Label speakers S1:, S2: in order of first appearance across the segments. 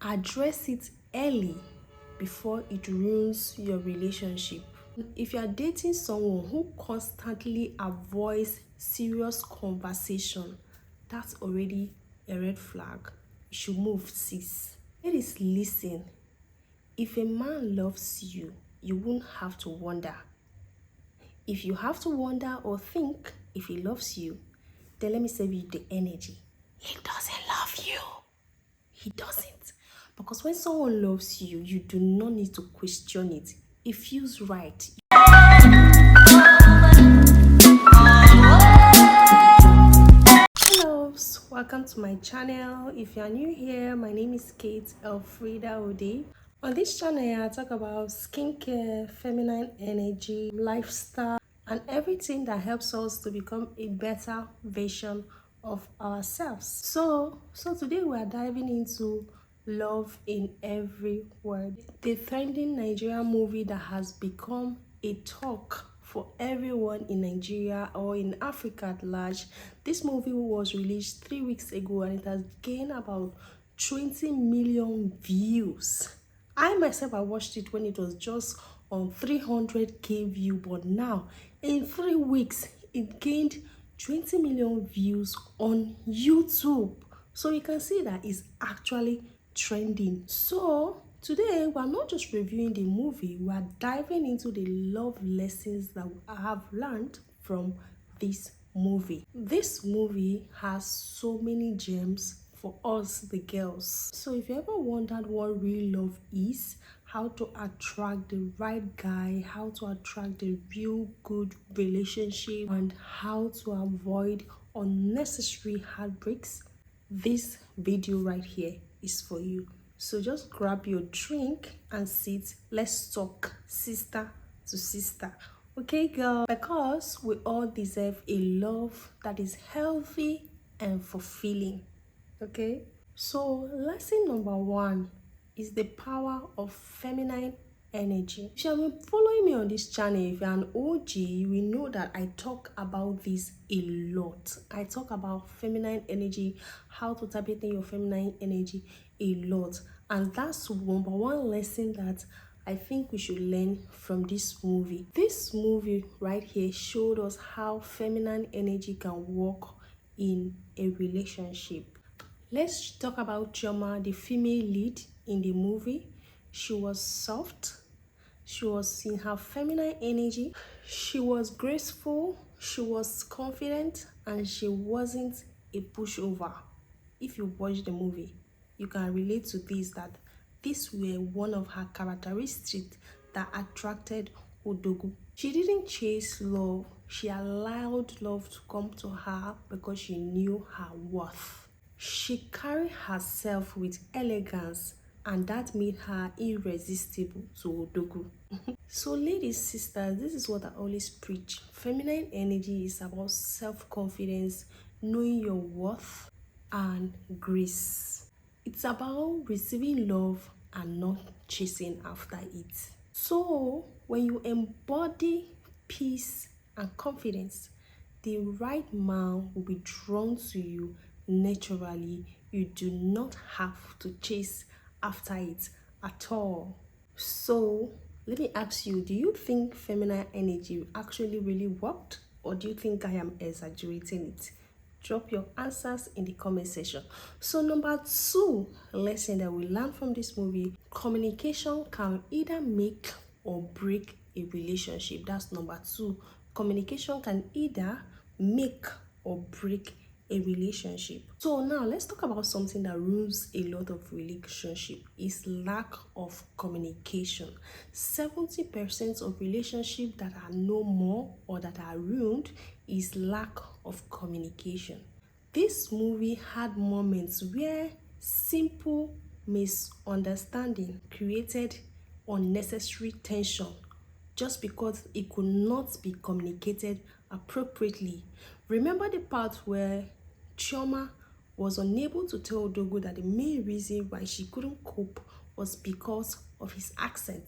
S1: Address it early before it ruins your relationship. If you are dating someone who constantly avoids serious conversation, that's already a red flag. You should move, sis. Ladies, listen. If a man loves you, you won't have to wonder. If you have to wonder or think if he loves you, then let me save you the energy. He doesn't love you. He doesn't. Because when someone loves you, you do not need to question it. It feels right. Hello, welcome to my channel. If you are new here, my name is Kate Elfridaodeh. On this channel, I talk about skincare, feminine energy, lifestyle, and everything that helps us to become a better version of ourselves. So today we are diving into love in every word, the trending Nigerian movie that has become a talk for everyone in Nigeria or in Africa at large. This movie was released 3 weeks ago and it has gained about 20 million views. I myself, I watched it when it was just on 300k view, but now in 3 weeks it gained 20 million views on YouTube. So you can see that it's actually trending. So today we're not just reviewing the movie, we're diving into the love lessons that I have learned from this movie. This movie has so many gems for us, the girls. So if you ever wondered what real love is, how to attract the right guy, how to attract the real good relationship, and how to avoid unnecessary heartbreaks, this video right here is for you. So just grab your drink and sit. Let's talk sister to sister. Okay, girl? Because we all deserve a love that is healthy and fulfilling. Okay? So lesson number 1 is the power of feminine energy. If you have been following me on this channel, if you're an OG, you will know that I talk about this a lot. I talk about feminine energy, how to tap into your feminine energy a lot. And that's number 1 lesson that I think we should learn from this movie. This movie right here showed us how feminine energy can work in a relationship. Let's talk about Chioma, the female lead in the movie. She was soft. She was in her feminine energy. She was graceful. She was confident. And she wasn't a pushover. If you watch the movie, you can relate to this, that these were one of her characteristics that attracted Odogu. She didn't chase love. She allowed love to come to her because she knew her worth. She carried herself with elegance, and that made her irresistible to Odogu. So ladies, sisters, this is what I always preach. Feminine energy is about self-confidence, knowing your worth, and grace. It's about receiving love and not chasing after it. So when you embody peace and confidence, the right man will be drawn to you naturally. You do not have to chase after it at all. So let me ask you, do you think feminine energy actually really worked, or do you think I am exaggerating it? Drop your answers in the comment section. So number 2 lesson that we learned from this movie: communication can either make or break a relationship. That's number 2. Communication can either make or break a relationship. So now let's talk about something that ruins a lot of relationship, is lack of communication. 70% of relationships that are no more or that are ruined is lack of communication. This movie had moments where simple misunderstanding created unnecessary tension just because it could not be communicated appropriately. Remember the part where Chioma was unable to tell Odogu that the main reason why she couldn't cope was because of his accent,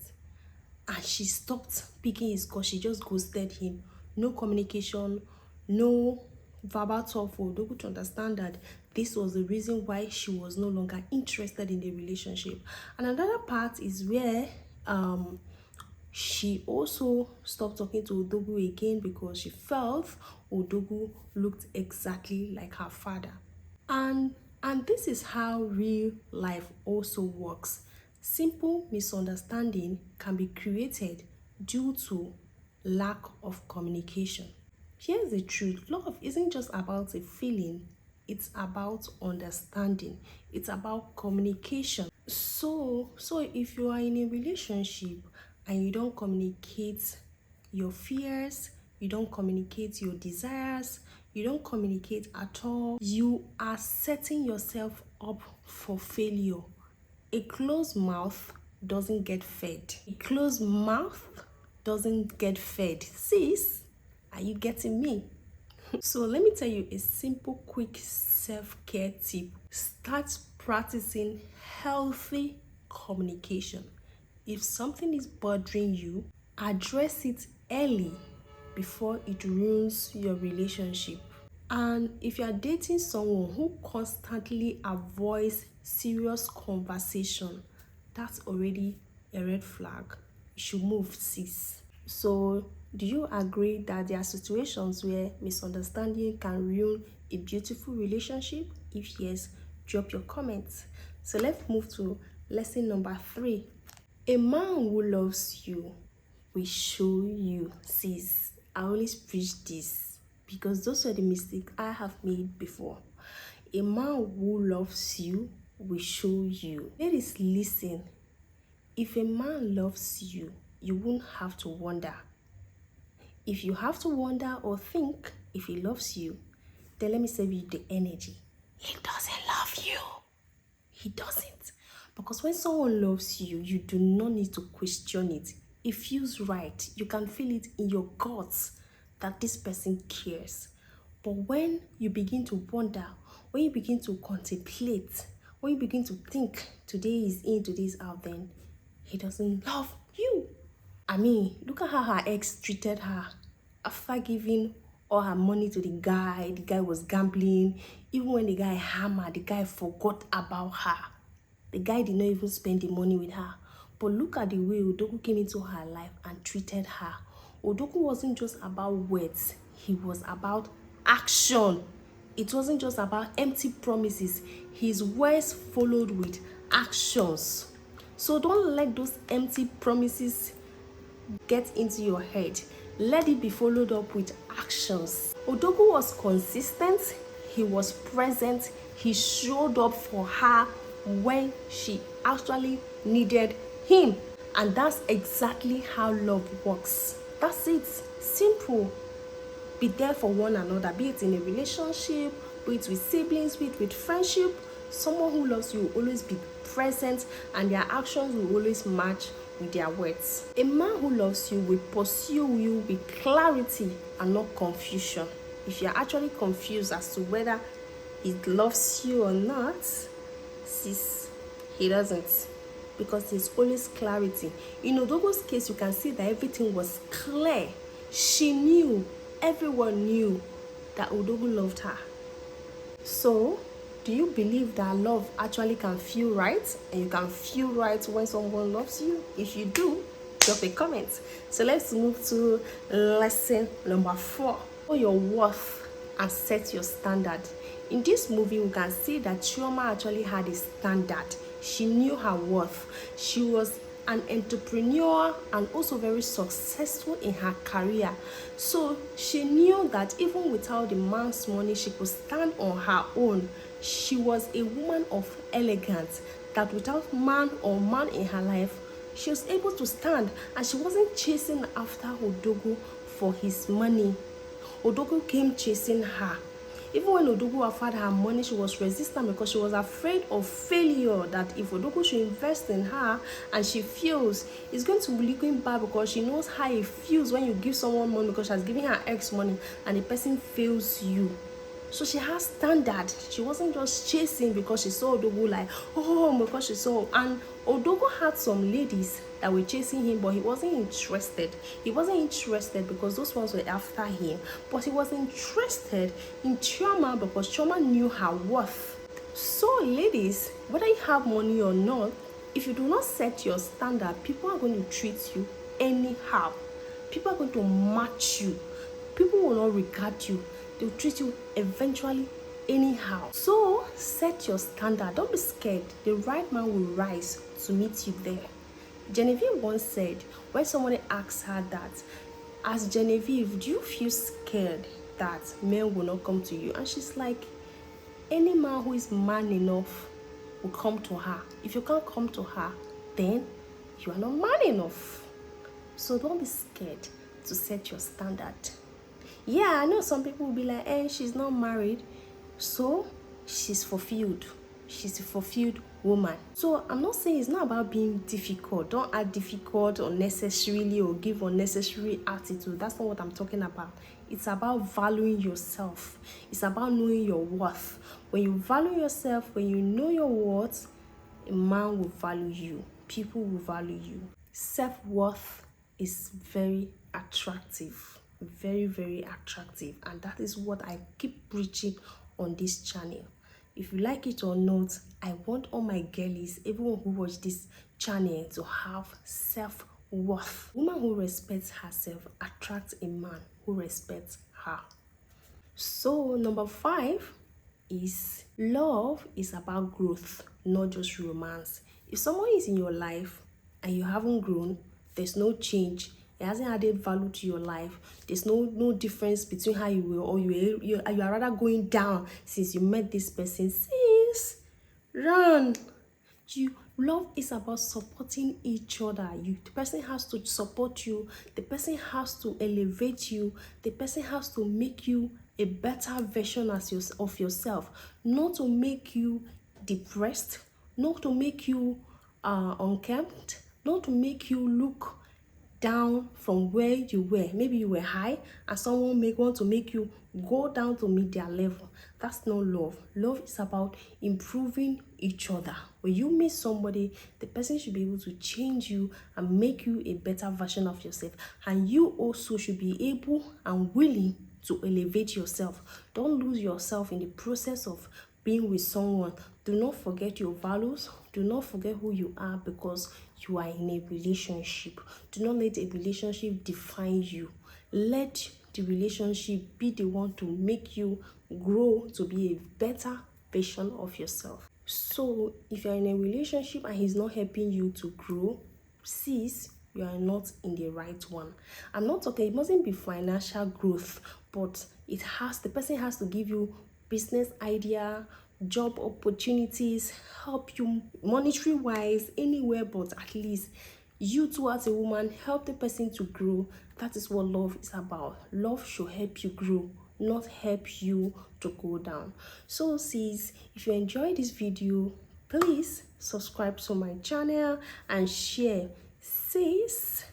S1: and she stopped picking his call. She just ghosted him. No communication, no verbal talk for Odogu to understand that This was the reason why she was no longer interested in the relationship. And another part is where she also stopped talking to Odogwu again because she felt Odogwu looked exactly like her father. And this is how real life also works. Simple misunderstanding can be created due to lack of communication. Here's the truth. Love isn't just about a feeling, it's about understanding. It's about communication. So if you are in a relationship and you don't communicate your fears, you don't communicate your desires, you don't communicate at all, you are setting yourself up for failure. A closed mouth doesn't get fed. A closed mouth doesn't get fed. Sis, are you getting me? So let me tell you a simple, quick self-care tip. Start practicing healthy communication. If something is bothering you, address it early before it ruins your relationship. And if you are dating someone who constantly avoids serious conversation, that's already a red flag. You should move, sis. So, do you agree that there are situations where misunderstanding can ruin a beautiful relationship? If yes, drop your comments. So, let's move to lesson number 3. A man who loves you will show you. Sis, I always preach this because those are the mistakes I have made before. A man who loves you will show you. Ladies, listen. If a man loves you, you won't have to wonder. If you have to wonder or think if he loves you, then let me save you the energy. He doesn't love you. He doesn't. Because when someone loves you, you do not need to question it. It feels right. You can feel it in your guts that this person cares. But when you begin to wonder, when you begin to contemplate, when you begin to think today is in, today is out, then he doesn't love you. I mean, look at how her ex treated her. After giving all her money to the guy was gambling. Even when the guy hammered, the guy forgot about her. The guy did not even spend the money with her. But look at the way Odogwu came into her life and treated her. Odogwu wasn't just about words. He was about action. It wasn't just about empty promises. His words followed with actions. So don't let those empty promises get into your head. Let it be followed up with actions. Odogwu was consistent. He was present. He showed up for her when she actually needed him. And that's exactly how love works. That's it. Simple. Be there for one another, be it in a relationship, be it with siblings, be it with friendship. Someone who loves you will always be present and their actions will always match with their words. A man who loves you will pursue you with clarity and not confusion. If you're actually confused as to whether he loves you or not, sis, he doesn't. Because there's always clarity. In Odogwo's case, you can see that everything was clear. She knew, everyone knew that Odogwu loved her. So, do you believe that love actually can feel right? And you can feel right when someone loves you? If you do, drop a comment. So let's move to lesson number 4. Know your worth and set your standard. In this movie, we can see that Chioma actually had a standard. She knew her worth. She was an entrepreneur and also very successful in her career. So she knew that even without the man's money, she could stand on her own. She was a woman of elegance, that without man or man in her life, she was able to stand, and she wasn't chasing after Odogwu for his money. Odogwu came chasing her. Even when Odogwu offered her money, she was resistant because she was afraid of failure, that if Odogwu should invest in her and she fails, it's going to be looking bad, because she knows how it feels when you give someone money because she has given her ex money and the person fails you. So she has standard. She wasn't just chasing because she saw Odogo, like, oh my gosh, she saw. And Odogo had some ladies that were chasing him, but he wasn't interested. He wasn't interested because those ones were after him. But he was interested in Chioma because Chioma knew her worth. So ladies, whether you have money or not, if you do not set your standard, people are going to treat you anyhow. People are going to match you. People will not regard you. They'll treat you eventually anyhow. So set your standard. Don't be scared. The right man will rise to meet you there. Genevieve once said, when somebody asked her that, as Genevieve, do you feel scared that men will not come to you? And she's like, any man who is man enough will come to her. If you can't come to her, then you are not man enough. So don't be scared to set your standard. Yeah, I know some people will be like, she's not married, so she's fulfilled. She's a fulfilled woman. So I'm not saying it's not about being difficult. Don't add difficult unnecessarily or give unnecessary attitude. That's not what I'm talking about. It's about valuing yourself. It's about knowing your worth. When you value yourself, when you know your worth, a man will value you. People will value you. Self-worth is very attractive. Very, very attractive. And that is what I keep preaching on this channel. If you like it or not, I want all my girlies, everyone who watch this channel, to have self-worth. Woman who respects herself attracts a man who respects her. So number 5 is love is about growth, not just romance. If someone is in your life and you haven't grown, there's no change. It hasn't added value to your life. There's no difference between how you were, or you are rather going down since you met this person. Sis, run. Love is about supporting each other. The person has to support you. The person has to elevate you. The person has to make you a better version of yourself, not to make you depressed, not to make you unkempt, not to make you look down from where you were. Maybe you were high and someone may want to make you go down to meet their level. That's not love. Love is about improving each other. When you meet somebody, the person should be able to change you and make you a better version of yourself, and you also should be able and willing to elevate yourself. Don't lose yourself in the process of being with someone. Do not forget your values. Do not forget who you are because you are in a relationship. Do not let a relationship define you. Let the relationship be the one to make you grow to be a better version of yourself. So if you're in a relationship and he's not helping you to grow, sis, you are not in the right one. I'm not talking, it mustn't be financial growth, but the person has to give you business idea, job opportunities, help you monetary wise anywhere, but at least you too as a woman help the person to grow. That is what love is about. Love should help you grow, not help you to go down. So sis, if you enjoyed this video, please subscribe to my channel and share. Sis,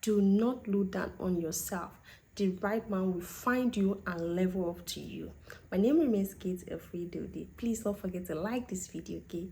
S1: do not look down on yourself. The right man will find you and level up to you. My name remains Kate, elfridaodeh. Please don't forget to like this video, okay?